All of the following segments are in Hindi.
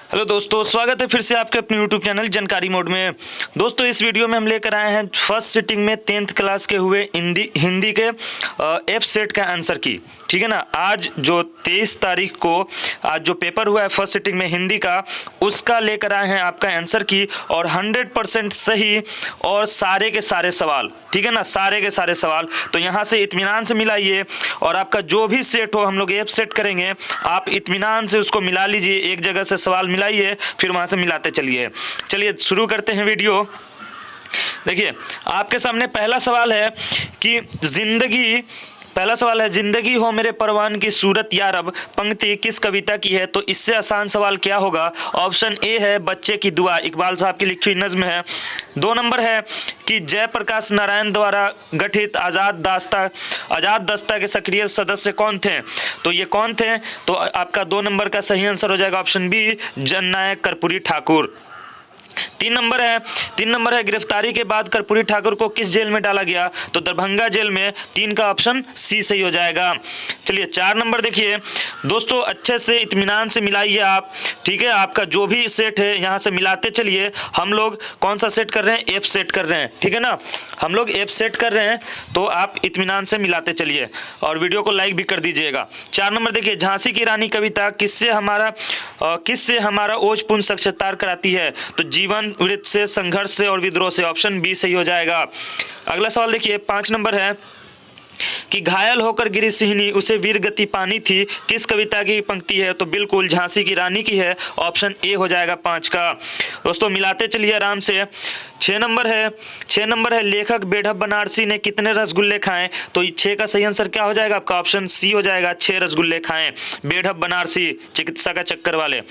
हेलो दोस्तों, स्वागत है फिर से आपके अपने यूट्यूब चैनल जानकारी मोड में। दोस्तों इस वीडियो में हम लेकर आए हैं फर्स्ट सिटिंग में 10th क्लास के हुए हिंदी के एफ सेट का आंसर की। ठीक है ना। आज जो 23 तारीख को आज जो पेपर हुआ है फर्स्ट सिटिंग में हिंदी का, उसका लेकर आए हैं आपका आंसर की, और 100% सही और सारे के सारे सवाल। ठीक है ना, सारे के सारे सवाल। तो यहाँ से इत्मीनान से मिलाइए और आपका जो भी सेट हो, हम लोग एफ सेट करेंगे, आप इत्मीनान से उसको मिला लीजिए। एक जगह से सवाल मिलाइए, फिर वहां से मिलाते चलिए। चलिए शुरू करते हैं वीडियो। देखिए आपके सामने पहला सवाल है कि जिंदगी हो मेरे परवान की सूरत या रब, पंक्ति किस कविता की है। तो इससे आसान सवाल क्या होगा। ऑप्शन ए है बच्चे की दुआ, इकबाल साहब की लिखी हुई नज्म है। 2 नंबर है कि जयप्रकाश नारायण द्वारा गठित आजाद दस्ता के सक्रिय सदस्य कौन थे। तो ये कौन थे, तो आपका 2 नंबर का सही आंसर हो जाएगा ऑप्शन बी, जननायक कर्पूरी ठाकुर। 3 नंबर है गिरफ्तारी के बाद कर्पूरी ठाकुर को किस जेल में डाला गया। तो दरभंगा जेल में। 3 का ऑप्शन सी सही हो जाएगा। चलिए 4 नंबर देखिए दोस्तों, अच्छे से इत्मीनान से मिलाइए आप। ठीक है, आपका जो भी सेट है यहाँ से मिलाते चलिए। हम लोग कौन सा सेट कर रहे हैं, एफ सेट कर रहे हैं। ठीक है ना, हम लोग एफ सेट कर रहे हैं, तो आप इत्मीनान से मिलाते चलिए और वीडियो को लाइक भी कर दीजिएगा। 4 नंबर देखिए, झांसी की रानी कविता किससे हमारा ओजपूर्ण साक्षात्कार कराती है। तो जीवन वृत्त से, संघर्ष से और विद्रोह से। ऑप्शन बी सही हो जाएगा। अगला सवाल देखिए 5 नंबर है कि घायल होकर गिरी सिहनी उसे वीर गति पानी थी, किस कविता की पंक्ति है। तो बिल्कुल झांसी की रानी की है। ऑप्शन ए हो जाएगा 5 का। दोस्तों मिलाते चलिए आराम से। 6 नंबर है लेखक बेढप बनारसी ने कितने रसगुल्ले खाएं। तो 6 का सही आंसर क्या हो जाएगा आपका, ऑप्शन सी हो जाएगा, 6 रसगुल्ले खाएं बेढप बनारसी, चिकित्सा का चक्कर वाले।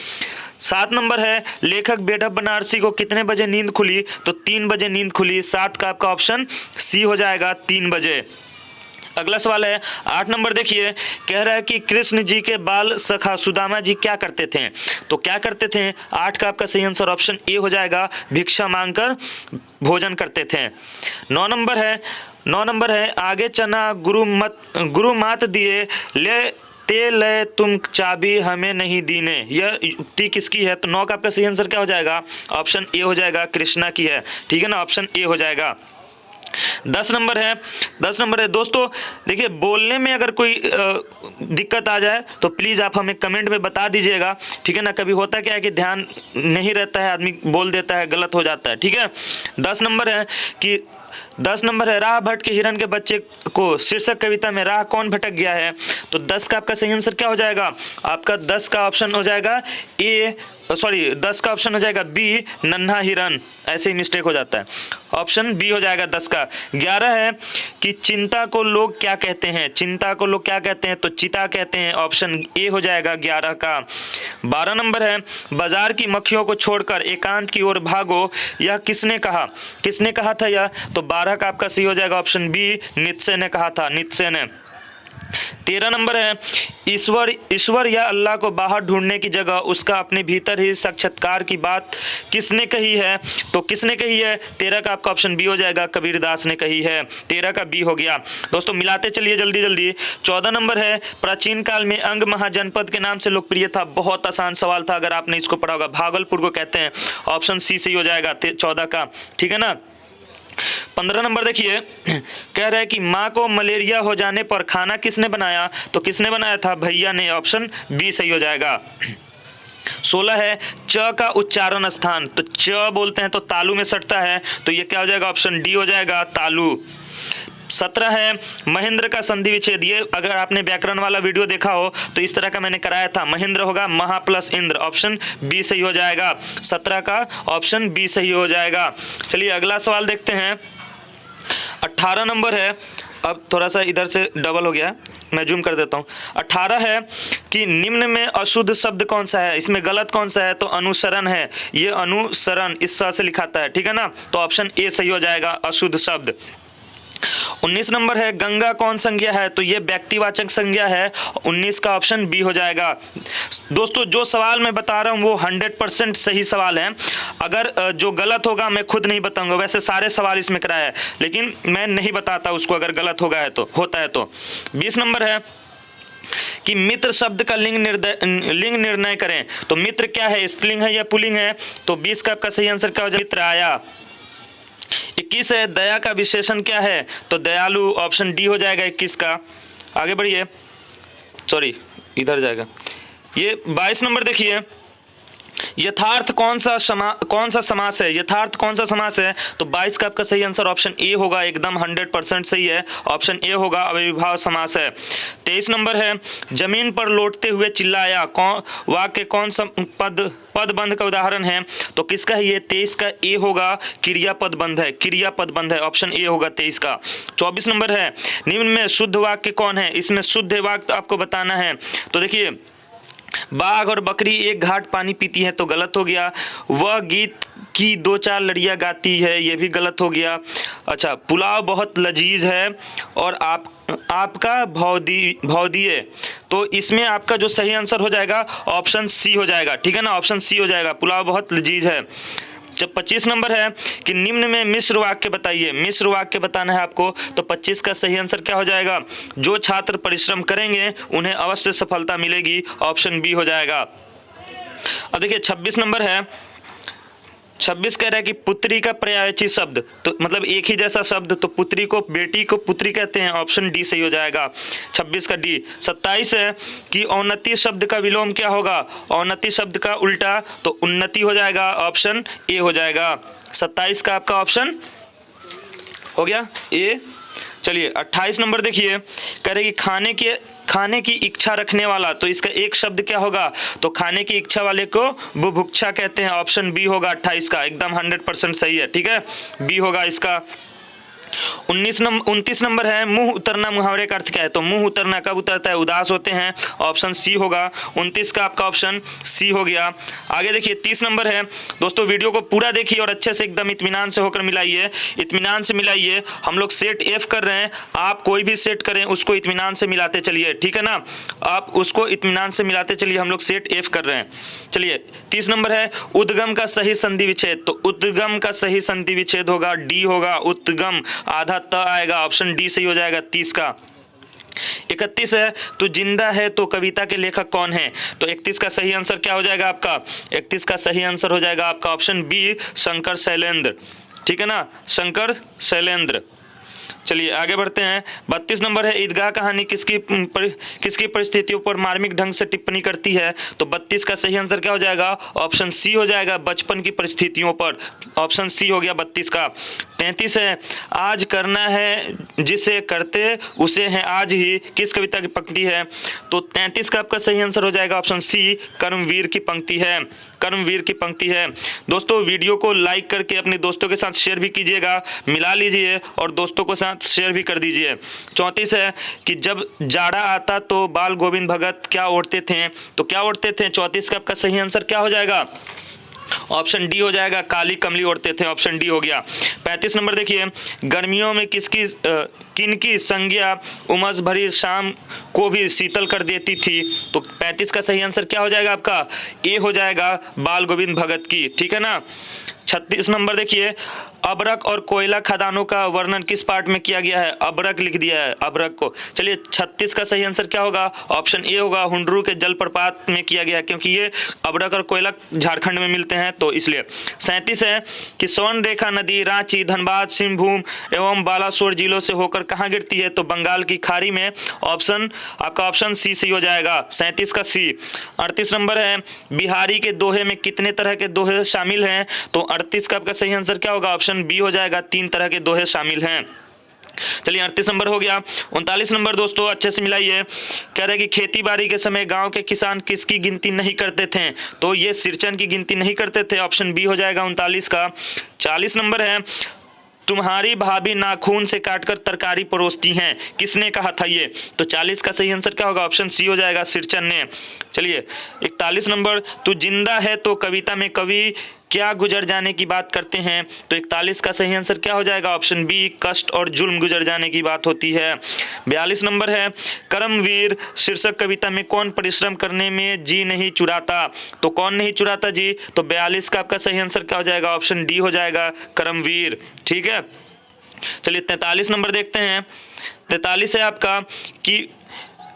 7 नंबर है लेखक बेढप बनारसी को कितने बजे नींद खुली। तो 3 बजे नींद खुली। 7 का आपका ऑप्शन सी हो जाएगा, 3 बजे। अगला सवाल है 8 नंबर देखिए, कह रहा है कि कृष्ण जी के बाल सखा सुदामा जी क्या करते थे। तो क्या करते थे। 8 का आपका सही आंसर ऑप्शन ए हो जाएगा, भिक्षा मांगकर भोजन करते थे। 9 नंबर है आगे चना गुरु मात दिए ले तुम चाबी हमें नहीं दीने, यह युक्ति किसकी है। तो 9 का आपका सही आंसर क्या हो जाएगा, ऑप्शन ए हो जाएगा, कृष्णा की है। ठीक है ना, ऑप्शन ए हो जाएगा। 10 नंबर है दोस्तों, देखिए बोलने में अगर कोई दिक्कत आ जाए तो प्लीज़ आप हमें कमेंट में बता दीजिएगा। ठीक है ना, कभी होता क्या है कि ध्यान नहीं रहता है, आदमी बोल देता है, गलत हो जाता है। ठीक है। 10 नंबर है राह भटक के हिरन के बच्चे को शीर्षक कविता में राह कौन भटक गया है। तो 10 का आपका सही आंसर क्या हो जाएगा, आपका 10 का ऑप्शन हो जाएगा 10 का ऑप्शन हो जाएगा बी, नन्हा हिरन। ऐसे ही मिस्टेक हो जाता है, ऑप्शन बी हो जाएगा 10 का। 11 है कि चिंता को लोग क्या कहते हैं। तो चिता कहते हैं। ऑप्शन ए हो जाएगा 11 का। 12 नंबर है बाजार की मक्खियों को छोड़कर एकांत की ओर भागो, यह किसने कहा था यह। तो 12 का आपका सी हो जाएगा, ऑप्शन बी, नीत्शे ने कहा था, नीत्शे ने। 13 नंबर है ईश्वर या अल्लाह को बाहर ढूंढने की जगह उसका अपने भीतर ही साक्षात्कार की बात किसने कही है। तो किसने कही है। 13 का आपका ऑप्शन बी हो जाएगा, कबीरदास ने कही है। 13 का बी हो गया। दोस्तों मिलाते चलिए जल्दी। 14 नंबर है प्राचीन काल में अंग महाजनपद के नाम से लोकप्रिय था। बहुत आसान सवाल था, अगर आपने इसको पढ़ा होगा, भागलपुर को कहते हैं। ऑप्शन सी सही हो जाएगा 14 का। ठीक है ना। 15 नंबर देखिए, कह रहा है कि माँ को मलेरिया हो जाने पर खाना किसने बनाया। तो किसने बनाया था, भैया ने। ऑप्शन बी सही हो जाएगा। 16 है च का उच्चारण स्थान। तो च बोलते हैं तो तालू में सटता है, तो ये क्या हो जाएगा, ऑप्शन डी हो जाएगा, तालू। 17 है महेंद्र का संधि विच्छेद। ये अगर आपने व्याकरण वाला वीडियो देखा हो तो इस तरह का मैंने कराया था। महेंद्र होगा महा प्लस इंद्र। ऑप्शन बी सही हो जाएगा। 17 का ऑप्शन बी सही हो जाएगा। चलिए अगला सवाल देखते हैं। 18 नंबर है, अब थोड़ा सा इधर से डबल हो गया, मैं जूम कर देता हूँ। 18 है कि निम्न में अशुद्ध शब्द कौन सा है, इसमें गलत कौन सा है। तो अनुसरण है, ये अनुसरण इस सा से लिखाता है। ठीक है ना, तो ऑप्शन ए सही हो जाएगा, अशुद्ध शब्द। 19 नंबर है गंगा कौन संज्ञा है। तो ये व्यक्तिवाचक संज्ञा है। 19 का ऑप्शन बी हो जाएगा। दोस्तों जो सवाल मैं बता रहा हूँ वो 100% सही सवाल है। अगर जो गलत होगा मैं खुद नहीं बताऊंगा, वैसे सारे सवाल इसमें कराया है, लेकिन मैं नहीं बताता उसको अगर गलत होता है तो। 20 नंबर है कि मित्र शब्द का लिंग निर्णय करें। तो मित्र क्या है, स्त्रीलिंग है या पुल्लिंग है? तो 20 का आपका सही आंसर क्या हो जाएगा? मित्र आया। 21 है दया का विशेषण क्या है? तो दयालु, ऑप्शन डी हो जाएगा 21 का। आगे बढ़िए, सॉरी इधर जाएगा। ये 22 नंबर देखिए, यथार्थ कौन सा समास है? यथार्थ कौन सा समास है? तो 22 का आपका सही आंसर ऑप्शन ए होगा, एकदम 100% सही है, ऑप्शन ए होगा, अव्ययीभाव समास है। 23 नंबर है, जमीन पर लौटते हुए चिल्लाया, वाक्य कौन सा पदबंध का उदाहरण है? तो किसका है ये? 23 का ए होगा, क्रियापद बंध है, क्रियापद बंध है, ऑप्शन ए होगा 23 का। 24 नंबर है, निम्न में शुद्ध वाक्य कौन है? इसमें शुद्ध वाक्य आपको बताना है। तो देखिए, बाघ और बकरी एक घाट पानी पीती है, तो गलत हो गया। वह गीत की दो चार लड़ियां गाती है, ये भी गलत हो गया। अच्छा, पुलाव बहुत लजीज है और आपका भौदिए, तो इसमें आपका जो सही आंसर हो जाएगा ऑप्शन सी हो जाएगा, ठीक है ना, ऑप्शन सी हो जाएगा, पुलाव बहुत लजीज है। जब 25 नंबर है कि निम्न में मिश्र वाक्य बताइए, मिश्र वाक्य बताना है आपको, तो 25 का सही आंसर क्या हो जाएगा? जो छात्र परिश्रम करेंगे उन्हें अवश्य सफलता मिलेगी, ऑप्शन बी हो जाएगा। अब देखिए 26 नंबर है, 26 कह रहा है कि पुत्री का पर्यायवाची शब्द, तो मतलब एक ही जैसा शब्द, तो पुत्री को बेटी को पुत्री कहते हैं, ऑप्शन डी सही हो जाएगा, 26 का डी। 27 है कि औन्नति शब्द का विलोम क्या होगा? औन्नति शब्द का उल्टा, तो उन्नति हो जाएगा, ऑप्शन ए हो जाएगा। 27 का आपका ऑप्शन हो गया ए। चलिए 28 नंबर देखिए, कह रहे कि खाने की इच्छा रखने वाला, तो इसका एक शब्द क्या होगा? तो खाने की इच्छा वाले को बुभुक्षा कहते हैं, ऑप्शन बी होगा 28 का, एकदम 100% सही है, ठीक है, बी होगा इसका। 29 नंबर है, मुंह उतरना मुहावरे का अर्थ क्या है? तो मुंह उतरना कब उतरता है? उदास होते हैं, ऑप्शन सी होगा, 29 का आपका ऑप्शन सी हो गया। आगे देखिए 30 नंबर है, दोस्तों वीडियो को पूरा देखिए और अच्छे से एकदम इत्मीनान से होकर मिलाइए, इत्मीनान से मिलाइए। हम लोग सेट एफ कर रहे हैं, आप कोई भी सेट करें उसको इत्मीनान से मिलाते चलिए, ठीक है ना, आप उसको इत्मीनान से मिलाते चलिए, हम लोग सेट एफ कर रहे हैं। चलिए 30 नंबर है, उद्गम का सही संधि विच्छेद, तो उद्गम का सही संधि विच्छेद होगा डी होगा, उद्गम आधा त आएगा, ऑप्शन डी सही हो जाएगा 30 का। 31 है, तो जिंदा है तो कविता के लेखक कौन है? तो 31 का सही आंसर क्या हो जाएगा आपका? 31 का सही आंसर हो जाएगा आपका ऑप्शन बी, शंकर शैलेंद्र, ठीक है ना, शंकर शैलेंद्र। चलिए आगे बढ़ते हैं। 32 नंबर है, ईदगाह कहानी किसकी परिस्थितियों पर मार्मिक ढंग से टिप्पणी करती है? तो 32 का सही आंसर क्या हो जाएगा? ऑप्शन सी हो जाएगा, बचपन की परिस्थितियों पर, ऑप्शन सी हो गया 32 का। 33 है, आज करना है जिसे करते उसे है आज ही, किस कविता की पंक्ति है? तो 33 का आपका सही आंसर हो जाएगा ऑप्शन सी, कर्मवीर की पंक्ति है, कर्मवीर की पंक्ति है। दोस्तों वीडियो को लाइक करके अपने दोस्तों के साथ शेयर भी कीजिएगा, मिला लीजिए और दोस्तों के साथ शेयर भी कर दीजिए। 34 है कि जब जाड़ा आता तो बाल गोविंद भगत क्या ओढ़ते थे? तो क्या ओढ़ते थे? 34 का आपका सही आंसर क्या हो जाएगा? ऑप्शन डी हो जाएगा, काली कमली ओढ़ते थे, ऑप्शन डी हो गया। 35 नंबर देखिए, गर्मियों में किनकी संज्ञा उमस भरी शाम को भी शीतल कर देती थी? तो 35 का सही आंसर क्या हो जाएगा आपका? ए हो जाएगा, बाल गोविंद भगत की, ठीक है ना। 36 नंबर देखिए, अबरक और कोयला खदानों का वर्णन किस पार्ट में किया गया है? अबरक लिख दिया है, अबरक को। चलिए 36 का सही आंसर क्या होगा? ऑप्शन ए होगा, हुंडरू के जलप्रपात में किया गया है, क्योंकि ये अबरक और कोयला झारखंड में मिलते हैं, तो इसलिए। 37 है कि स्वर्ण रेखा नदी रांची, धनबाद, सिंहभूम एवं बालासोर जिलों से होकर कहाँ गिरती है? तो बंगाल की खाड़ी में, ऑप्शन आपका ऑप्शन सी सही हो जाएगा, 37 का सी। 38 नंबर है, बिहारी के दोहे में कितने तरह के दोहे शामिल हैं? तो 38 का आपका सही आंसर क्या होगा? ऑप्शन बी हो जाएगा, 3 तरह के दोहे शामिल हैं। चलिए 38 नंबर हो गया। 39 नंबर दोस्तों अच्छे से मिलाइए, कह रहे कि खेती बाड़ी के समय गांव के किसान किसकी गिनती नहीं करते थे? तो ये सिरचन की गिनती नहीं करते थे, ऑप्शन बी हो जाएगा 39 का। 40 नंबर है, तुम्हारी भाभी नाखून से काटकर तरकारी परोसती हैं, किसने कहा था ये? तो 40 का सही आंसर क्या होगा? ऑप्शन सी हो जाएगा, सिरचन ने। चलिए 41 नंबर, तू जिंदा है तो कविता में कवि क्या गुजर जाने की बात करते हैं? तो 41 का सही आंसर क्या हो जाएगा? ऑप्शन बी, कष्ट और जुल्म गुजर जाने की बात होती है। 42 नंबर है, कर्मवीर शीर्षक कविता में कौन परिश्रम करने में जी नहीं चुराता? तो कौन नहीं चुराता जी? तो 42 का आपका सही आंसर क्या हो जाएगा? ऑप्शन डी हो जाएगा, कर्मवीर, ठीक है। चलिए 43 नंबर देखते हैं। 43 है आपका कि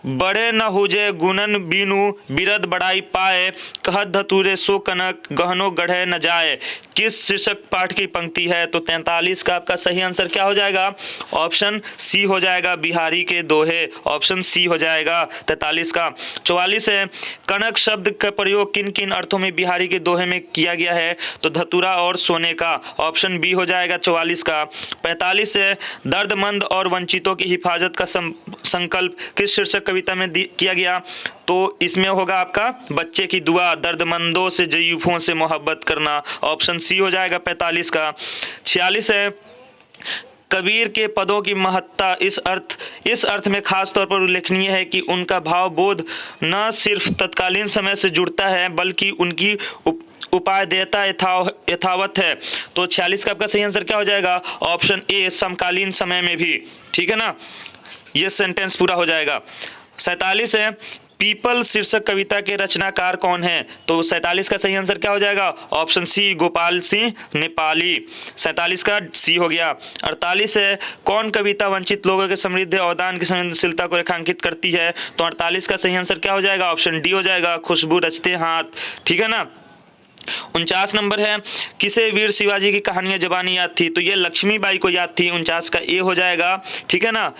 बड़े न हुजे गुणन बीनु बिरद बड़ाई पाए, कहत धतूरे सो कनक गहनो गढ़े न जाए। किस शीर्षक पाठ की पंक्ति है? तो 43 का आपका सही आंसर क्या हो जाएगा? ऑप्शन सी हो जाएगा, बिहारी के दोहे। ऑप्शन सी हो जाएगा 43 का। 44 है, कनक शब्द का प्रयोग किन किन अर्थों में बिहारी के दोहे में किया गया है? तो धतूरा और सोने का। ऑप्शन बी हो जाएगा 44 का। 45 है, दर्दमंद और वंचितों की हिफाजत का संकल्प किस शीर्षक कविता में किया गया? तो इसमें होगा आपका बच्चे की दुआ, दर्दमंदों से ज़ईफ़ों से मोहब्बत करना। ऑप्शन सी हो जाएगा 45 का। 46 है, कबीर के पदों की महत्ता इस अर्थ में खास तौर पर उल्लेखनीय है कि उनका भाव बोध न सिर्फ तत्कालीन समय से जुड़ता है बल्कि उनकी उपादेयता यथावत है। तो 46 का आपका सही आंसर क्या हो जाएगा? ऑप्शन ए, समकालीन समय में भी। ठीक है ना, ये सेंटेंस पूरा हो जाएगा। 47 है, पीपल शीर्षक कविता के रचनाकार कौन है? तो 47 का सही आंसर क्या हो जाएगा? Option C, Gopal Singh Nepali. 47 का सी हो गया। 48 है, कौन कविता वंचित लोगों के समृद्ध अवदान की संवेदनशीलता को रेखांकित करती है? तो 48 का सही आंसर क्या हो जाएगा? ऑप्शन डी हो जाएगा, खुशबू रचते हाथ। ठीक है ना। 49 नंबर है, किसे वीर शिवाजी की कहानियां जबानी याद थी? तो ये लक्ष्मीबाई को याद थी। 49 का ए हो जाएगा। ठीक है ना,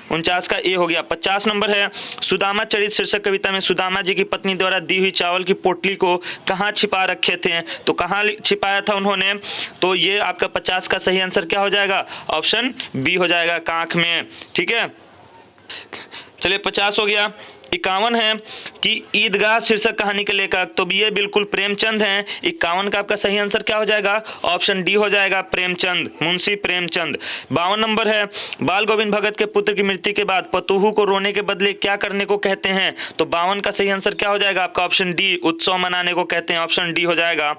49 का ए हो गया। 50 नंबर है, सुदामा चरित शीर्षक कविता में सुदामा जी की पत्नी द्वारा दी हुई चावल की पोटली को कहाँ छिपा रखे थे? तो कहाँ छिपाया था उन्होंने? तो ये आपका 50 का सही आंसर क्या हो जाएगा? ऑप्शन बी हो जाएगा, कांख में। ठीक है, चलिए 50 हो गया। 51 है कि ईदगाह शीर्षक कहानी के लेखक, तो ये बिल्कुल प्रेमचंद हैं। 51 का आपका सही आंसर क्या हो जाएगा? ऑप्शन डी हो जाएगा, प्रेमचंद, मुंशी प्रेमचंद। 52 नंबर है, बाल गोविंद भगत के पुत्र की मृत्यु के बाद पतोहू को रोने के बदले क्या करने को कहते हैं? तो 52 का सही आंसर क्या हो जाएगा आपका? ऑप्शन डी, उत्सव मनाने को कहते हैं। ऑप्शन डी हो जाएगा।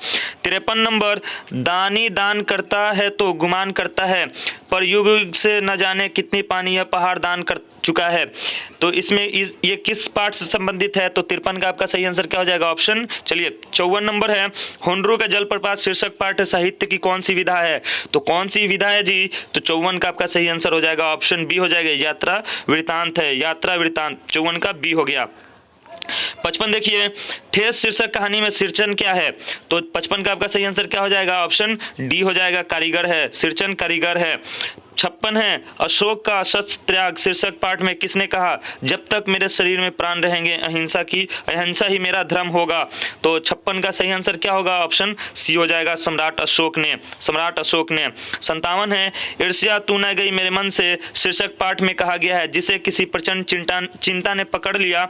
53 नंबर, दानी दान करता है तो गुमान करता है, पर युग युग से न जाने कितनी पानी यह पहाड़ दान कर चुका है। तो इसमें ये किस पाठ से संबंधित है? तो 53 का आपका सही आंसर क्या हो जाएगा? ऑप्शन, चलिए 54 नंबर है, हुंडरू का जलप्रपात शीर्षक पाठ साहित्य की कौन सी विधा है? तो कौन सी विधा है जी? तो 54 का आपका सही आंसर हो जाएगा, ऑप्शन बी हो जाएगा, यात्रा वृतांत है। यात्रा वृतांत 54 का बी हो गया। 55 देखिए, ठेस शीर्षक कहानी में सिरचन क्या है? तो 55 का आपका सही आंसर क्या हो जाएगा? ऑप्शन डी हो जाएगा, कारीगर है। सिरचन कारीगर है। 56 है, अशोक का शस्त्र त्याग शीर्षक पाठ में किसने कहा? जब तक मेरे शरीर में प्राण रहेंगे अहिंसा ही मेरा धर्म होगा। तो 56 का सही आंसर क्या होगा? ऑप्शन सी हो जाएगा, सम्राट अशोक ने। 57 है, ईर्ष्या तू न गई मेरे मन से शीर्षक पाठ में कहा गया है जिसे किसी प्रचंड चिंता ने पकड़ लिया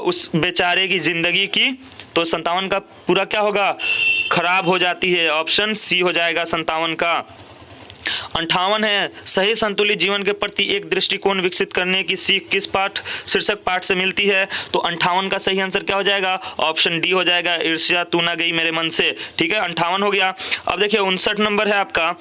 उस बेचारे की जिंदगी की। तो 57 का पूरा क्या होगा? खराब हो जाती है। ऑप्शन सी हो जाएगा 57 का। 58 है, सही संतुलित जीवन के प्रति एक दृष्टिकोण विकसित करने की सीख किस पाठ शीर्षक पाठ से मिलती है? तो 58 का सही आंसर क्या हो जाएगा? ऑप्शन डी हो जाएगा, ईर्ष्या तू ना गई मेरे मन से। ठीक है, 58 हो गया। अब देखिए 59 नंबर है आपका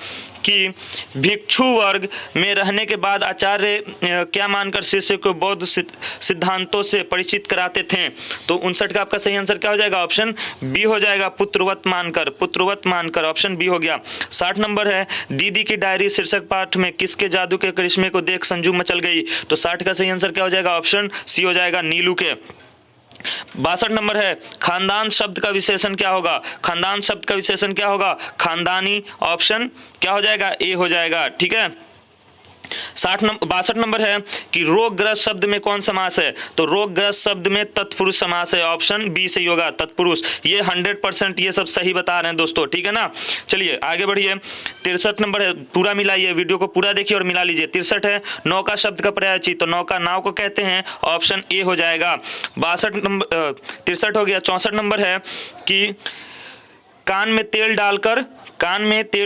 कि भिक्षु वर्ग में रहने के बाद आचार्य क्या मानकर शिष्य को बौद्ध सिद्धांतों से परिचित कराते थे? तो 59 का आपका सही आंसर क्या हो जाएगा? ऑप्शन बी हो जाएगा, पुत्रवत मानकर। ऑप्शन बी हो गया। 60 नंबर है, दीदी की डायरी शीर्षक पाठ में किसके जादू के करिश्मे को देख संजू मचल गई? तो 60 का सही आंसर क्या हो जाएगा? ऑप्शन सी हो जाएगा, नीलू के। 62 नंबर है, खानदान शब्द का विशेषण क्या होगा? खानदानी। ऑप्शन क्या हो जाएगा? ए हो जाएगा। ठीक है। 62 नंबर है कि रोगग्रस्त शब्द में कौन समास है? तो रोगग्रस्त शब्द में तत्पुरुष समास है। ऑप्शन बी सही होगा, तत्पुरुष। ये 100% ये सब सही बता रहे हैं दोस्तों। ठीक है ना, चलिए आगे बढ़िए। 63 नंबर है, पूरा मिलाइए, वीडियो को पूरा देखिए और मिला लीजिए। 63 है, नौका शब्द का पर्यायवाची, तो नौका नाव को कहते हैं। ऑप्शन ए हो जाएगा। 63 हो गया। 64 नंबर है कि कान में तेल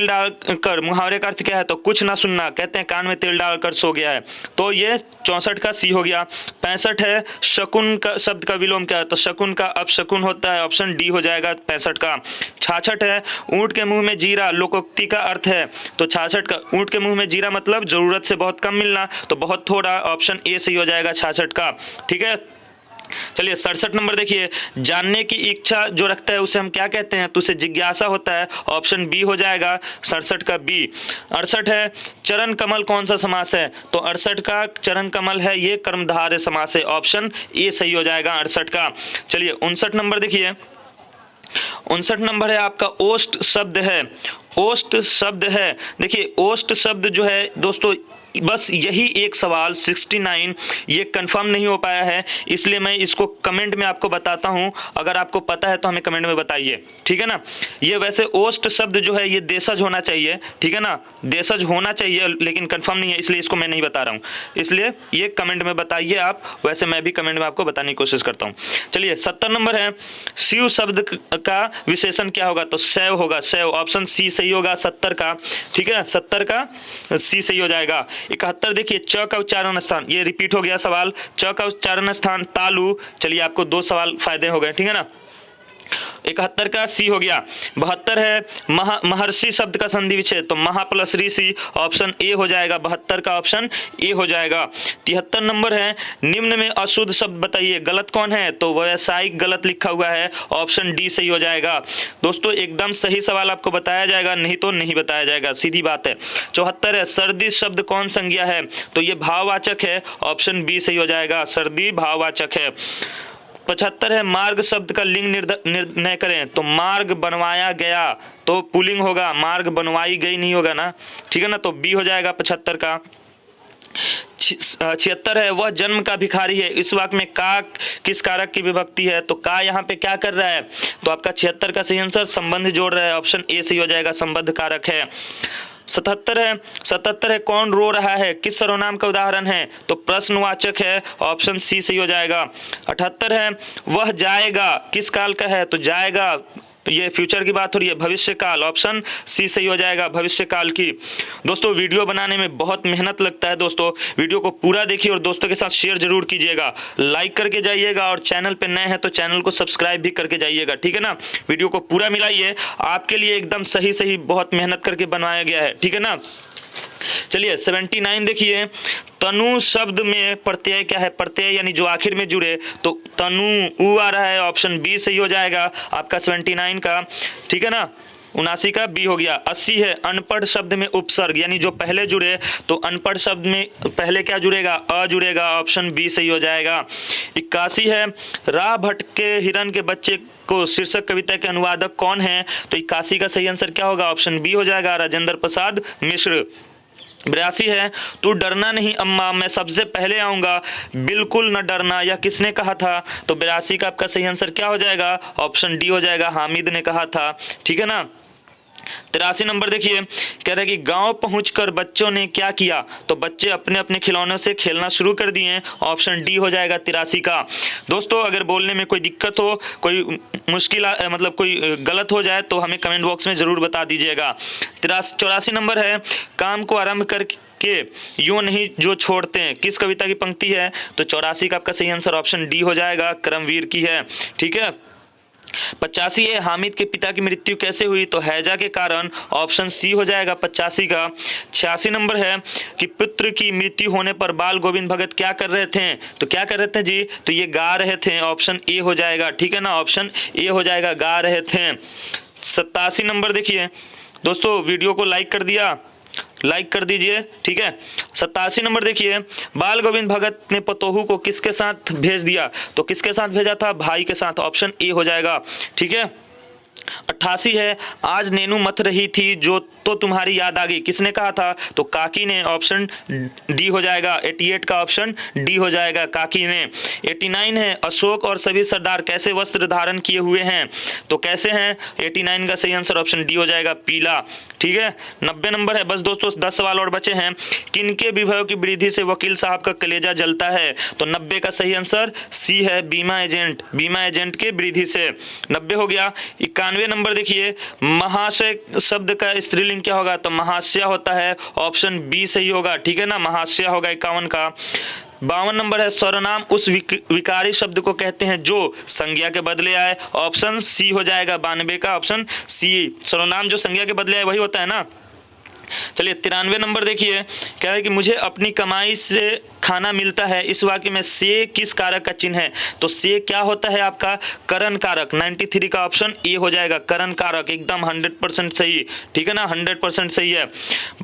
डालकर मुहावरे का अर्थ क्या है? तो कुछ ना सुनना, कहते हैं कान में तेल डालकर सो गया है। तो ये 64 का सी हो गया। 65 है, शकुन का शब्द का विलोम क्या है? तो शकुन का अपशकुन होता है। ऑप्शन डी हो जाएगा 65 का। 66 है, ऊंट के मुंह में जीरा लोकोक्ति का अर्थ है। तो 66 का ऊंट के मुंह में जीरा मतलब जरूरत से बहुत कम मिलना, तो बहुत थोड़ा। ऑप्शन ए सही हो जाएगा 66 का। ठीक है, चलिए 67 नंबर देखिए, जानने की इच्छा जो रखता है उसे हम क्या कहते हैं, तो उसे जिज्ञासा होता है। ऑप्शन बी हो जाएगा 67 का बी। 68 है, चरण कमल कौन सा समास है, तो 68 का चरण कमल है ये कर्मधारय समास है। ऑप्शन ए सही हो जाएगा 68 का। चलिए 59 नंबर देखिए, 59 नंबर है आपका ओष्ठ शब्द है। ओष्ठ शब्द है, देखिए ओष्ठ शब्द जो है दोस्तों, बस यही एक सवाल 69 ये कंफर्म नहीं हो पाया है, इसलिए मैं इसको कमेंट में आपको बताता हूं। अगर आपको पता है तो हमें कमेंट में बताइए, ठीक है ना। ये वैसे ओष्ठ शब्द जो है ये देशज होना चाहिए, ठीक है ना, देशज होना चाहिए, लेकिन कंफर्म नहीं है इसलिए इसको मैं नहीं बता रहा हूँ। इसलिए ये कमेंट में बताइए आप, वैसे मैं भी कमेंट में आपको बताने की कोशिश करता हूँ। चलिए 70 नंबर है, शिव शब्द का विशेषण क्या होगा, तो शैव होगा, शैव। ऑप्शन सी सही होगा 70 का, ठीक है, 70 का सी सही हो जाएगा। 71 देखिए, च का उच्चारण स्थान, ये रिपीट हो गया सवाल, च का उच्चारण स्थान तालु। चलिए आपको 2 सवाल फायदे हो गए, ठीक है ना। 71 का सी हो गया। 72 है, महर्षि शब्द का संधि विच्छेद, तो महा प्लस ऋषि। ऑप्शन ए हो जाएगा 72 का, ऑप्शन ए हो जाएगा। 73 नंबर है, निम्न में अशुद्ध शब्द बताइए, गलत कौन है, तो व्यावसायिक गलत लिखा हुआ है। ऑप्शन डी सही हो जाएगा। दोस्तों एकदम सही सवाल आपको बताया जाएगा, नहीं तो नहीं बताया जाएगा, सीधी बात है। 74 है, सर्दी शब्द कौन संज्ञा है, तो ये भाववाचक है। ऑप्शन बी सही हो जाएगा, सर्दी भाववाचक है। 75 है, मार्ग शब्द का लिंग निर्णय करें, तो मार्ग बनवाया गया, तो पुलिंग होगा, मार्ग बनवाई गई नहीं होगा ना, ठीक है ना, तो बी हो जाएगा 75 का। 76 है, वह जन्म का भिखारी है, इस वाक्य में का किस कारक की विभक्ति है, तो का यहाँ पे क्या कर रहा है, तो आपका 76 का सही आंसर संबंध जोड़ रहा है। ऑप्शन ए सही हो जाएगा, संबंध कारक है। 77 है, कौन रो रहा है, किस सर्वनाम का उदाहरण है, तो प्रश्नवाचक है। ऑप्शन सी सही हो जाएगा। 78 है, वह जाएगा, किस काल का है, तो जाएगा ये फ्यूचर की बात हो रही है, भविष्य काल। ऑप्शन सी सही हो जाएगा, भविष्य काल की। दोस्तों वीडियो बनाने में बहुत मेहनत लगता है दोस्तों, वीडियो को पूरा देखिए और दोस्तों के साथ शेयर जरूर कीजिएगा, लाइक करके जाइएगा, और चैनल पे नए हैं तो चैनल को सब्सक्राइब भी करके जाइएगा, ठीक है ना। वीडियो को पूरा मिलाइए, आपके लिए एकदम सही सही बहुत मेहनत करके बनाया गया है, ठीक है ना। चलिए 79 देखिए, तनु शब्द में प्रत्यय क्या है, प्रत्यय यानी जो आखिर में जुड़े, तो तनु उ आ रहा है। ऑप्शन बी सही हो जाएगा आपका 79 का, ठीक है ना। 79 का बी हो गया। 80 है, अनपढ़ शब्द में उपसर्ग यानी जो पहले जुड़े, तो अनपढ़ शब्द में पहले क्या जुड़ेगा, अ जुड़ेगा। ऑप्शन बी सही हो जाएगा। 81 है, राह भटके हिरन के बच्चे को शीर्षक कविता के अनुवादक कौन है, तो 81 का सही आंसर क्या होगा, ऑप्शन बी हो जाएगा, राजेंद्र प्रसाद मिश्र। 82 है, तू डरना नहीं अम्मा, मैं सबसे पहले आऊँगा, बिल्कुल न डरना, यह किसने कहा था, तो 82 का आपका सही आंसर क्या हो जाएगा, ऑप्शन डी हो जाएगा, हामिद ने कहा था, ठीक है ना। 83 नंबर देखिए, कह रहा है कि गांव पहुंचकर बच्चों ने क्या किया, तो बच्चे अपने अपने खिलौनों से खेलना शुरू कर दिए। ऑप्शन डी हो जाएगा 83 का। दोस्तों अगर बोलने में कोई दिक्कत हो, कोई मुश्किल मतलब कोई गलत हो जाए तो हमें कमेंट बॉक्स में ज़रूर बता दीजिएगा। 84 नंबर है, काम को आरंभ करके यूं नहीं जो छोड़ते हैं, किस कविता की पंक्ति है, तो 84 का आपका सही आंसर ऑप्शन डी हो जाएगा, करमवीर की है, ठीक है। 85 है, हामिद के पिता की मृत्यु कैसे हुई, तो हैजा के कारण। ऑप्शन सी हो जाएगा 85 का। 86 नंबर है कि पुत्र की मृत्यु होने पर बाल गोविंद भगत क्या कर रहे थे, तो क्या कर रहे थे जी, तो ये गा रहे थे। ऑप्शन ए हो जाएगा, ठीक है ना, ऑप्शन ए हो जाएगा, गा रहे थे। 87 नंबर देखिए दोस्तों, वीडियो को लाइक कर दिया, लाइक कर दीजिए, ठीक है। 87 नंबर देखिए, बाल गोविंद भगत ने पतोहू को किसके साथ भेज दिया, तो किसके साथ भेजा था, भाई के साथ। ऑप्शन ए हो जाएगा, ठीक है। 88 है, आज नेनू मत रही थी जो तो तुम्हारी याद आ गई, किसने कहा था, तो काकी ने। ऑप्शन डी हो जाएगा। 88 का ऑप्शन डी हो जाएगा, काकी ने। 89 है, अशोक और सभी सरदार कैसे वस्त्र धारण किए हुए हैं, तो कैसे हैं, 89 का सही आंसर ऑप्शन डी हो जाएगा, पीला, ठीक है। 90 नंबर है, बस दोस्तों 10 सवाल और बचे हैं। किनके विभव की वृद्धि से वकील साहब का कलेजा जलता है, तो 90 का सही आंसर सी है, बीमा एजेंट, बीमा एजेंट के वृद्धि से। 90 हो गया। 91 नंबर देखिए, महाशय शब्द का स्त्रीलिंग क्या होगा, तो महाशय होता है। ऑप्शन बी सही होगा, ठीक है ना, महाशय होगा 51 का। 52 नंबर है, सर्वनाम उस विकारी शब्द को कहते हैं जो संज्ञा के बदले आए। ऑप्शन सी हो जाएगा 92 का, ऑप्शन सी, सर्वनाम जो संज्ञा के बदले आए वही होता है ना। चलिए 93 नंबर देखिए, कह रहा है कि मुझे अपनी कमाई से खाना मिलता है। इस वाक्य में से किस कारक का चिन्ह है? तो से क्या होता है आपका? करण कारक। 93 का ऑप्शन ए हो जाएगा, करण कारक, एकदम 100% सही, ठीक है ना, 100% सही है।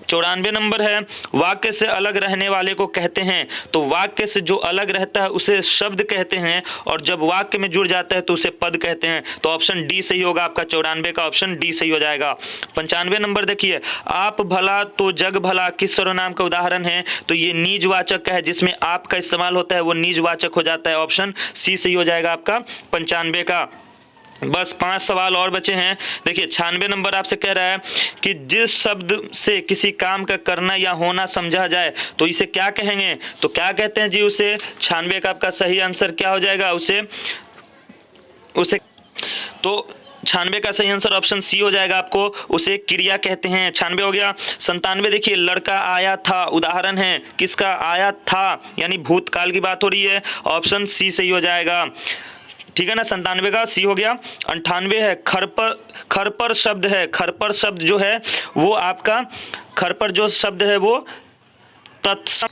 94 नंबर है, वाक्य से अलग रहने वाले को कहते हैं। तो वाक्य से जो अलग रहता है उसे शब्द कहते हैं, और जब वाक्य में जुड़ जाता है तो उसे पद कहते हैं। तो ऑप्शन डी सही होगा आपका, 94 का ऑप्शन डी सही हो जाएगा। 95 नंबर देखिए, आप भला तो जग भला किस सर्वनाम का उदाहरण है? तो ये निजवाचक है, जिसमें आप का इस्तेमाल होता है वो निजवाचक हो जाता है। ऑप्शन सी सही हो जाएगा आपका 95 का। बस 5 सवाल और बचे हैं। देखिए 96 नंबर आपसे कह रहा है कि जिस शब्द से किसी काम का करना या होना समझा जाए तो इसे क्या कहेंगे? तो क्या कहते हैं जी उसे? 96 का आपका सही आंसर क्या हो जाएगा? उसे तो 96 का सही आंसर ऑप्शन सी हो जाएगा, आपको उसे क्रिया कहते हैं। 96 हो गया। 97 देखिए, लड़का आया था, उदाहरण है किसका? आया था, यानी भूतकाल की बात हो रही है। ऑप्शन सी सही हो जाएगा, ठीक है ना। 97 का सी हो गया। 98 है, खरपर शब्द है। खरपर शब्द जो है वो आपका, खरपर जो शब्द है वो तत्सम,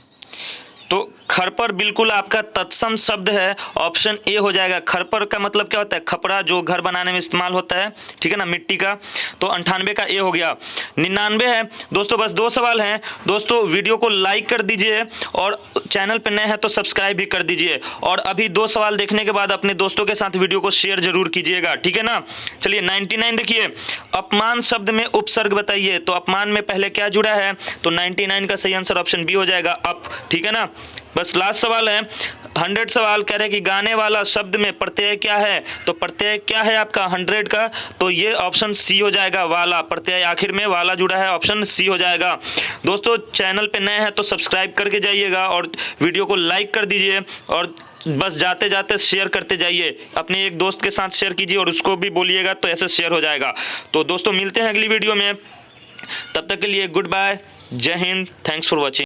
तो खरपर बिल्कुल आपका तत्सम शब्द है। ऑप्शन ए हो जाएगा। खरपर का मतलब क्या होता है? खपरा, जो घर बनाने में इस्तेमाल होता है, ठीक है ना, मिट्टी का। तो 98 का ए हो गया। 99 है दोस्तों, बस 2 सवाल हैं दोस्तों। वीडियो को लाइक कर दीजिए और चैनल पर नए हैं तो सब्सक्राइब भी कर दीजिए, और अभी 2 सवाल देखने के बाद अपने दोस्तों के साथ वीडियो को शेयर जरूर कीजिएगा, ठीक है ना। चलिए 99 देखिए, अपमान शब्द में उपसर्ग बताइए। तो अपमान में पहले क्या जुड़ा है? तो 99 का सही आंसर ऑप्शन बी हो जाएगा, अप, ठीक है ना। बस लास्ट सवाल है, 100 सवाल। कह रहे हैं कि गाने वाला शब्द में प्रत्यय क्या है? तो प्रत्यय क्या है आपका 100 का? तो ये ऑप्शन सी हो जाएगा, वाला। प्रत्यय आखिर में वाला जुड़ा है, ऑप्शन सी हो जाएगा। दोस्तों चैनल पे नए हैं तो सब्सक्राइब करके जाइएगा और वीडियो को लाइक कर दीजिए, और बस जाते जाते शेयर करते जाइए। अपने एक दोस्त के साथ शेयर कीजिए और उसको भी बोलिएगा, तो ऐसे शेयर हो जाएगा। तो दोस्तों मिलते हैं अगली वीडियो में, तब तक के लिए गुड बाय, जय हिंद, थैंक्स फॉर वॉचिंग।